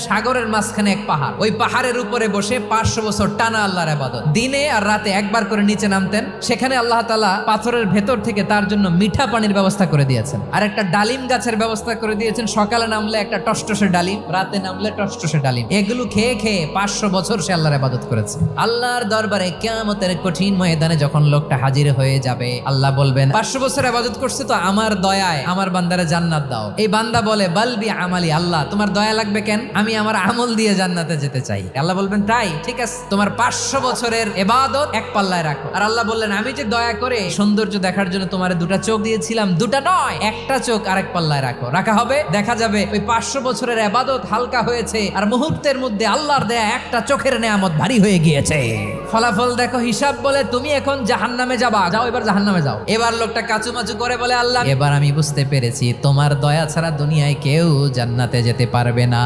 সাগরের মাঝখানে এক পাহাড়, ওই পাহাড়ের উপরে বসে 500 বছর টানা আল্লাহর ইবাদত। দিনে আর রাতে একবার করে নিচে নামতেন। সেখানে আল্লাহ তাআলা পাথরের ভেতর থেকে তার জন্য মিঠা পানির ব্যবস্থা করে দিয়েছেন, আর একটা ডালিম গাছের ব্যবস্থা করে দিয়েছেন। সকালে নামলে একটা টসটসে ডালিম, রাতে নামলে টসটসে ডালিম। এগুলো খেয়ে খেয়ে 500 বছর সে আল্লাহর ইবাদত করেছে। আল্লাহর দরবারে কিয়ামতের কঠিন ময়দানে যখন লোকটা হাজির হয়ে যাবে, আল্লাহ বলবেন 500 বছর ইবাদত করছে তো আমার দয়ায় আমার বান্দারে জান্নাত দাও। এই বান্দা বলে বালবি আমালি, আল্লাহ তোমার দয়া লাগবে কেন, আমি আমার আমল দিয়ে জান্নাতে যেতে চাই। আল্লাহ বলবেন তাই, ঠিক আছে, তোমার 500 বছরের ইবাদত এক পাল্লায় রাখো। আর আল্লাহ বললেন আমি যে দয়া করে সৌন্দর্য দেখার জন্য তোমার দুটা চোখ দিয়েছিলাম, দুটা নয় একটা চোখ আরেক পাল্লায় রাখো। রাখা হবে, দেখা যাবে ওই 500 বছরের ইবাদত হালকা হয়েছে, আর মুহূর্তের মধ্যে আল্লাহর দেয়া একটা চোখের নেয়ামত ভারী হয়ে গিয়েছে। ফলাফল দেখো, হিসাব বলে তুমি এখন জাহান্নামে যাবা, যাও এবার জাহান্নামে যাও। এবার লোকটা কাচুমাচু করে বলে আল্লাহ এবার আমি বুঝতে পেরেছি তোমার দয়া ছাড়া দুনিয়ায় কেউ জান্নাতে যেতে পারবে না।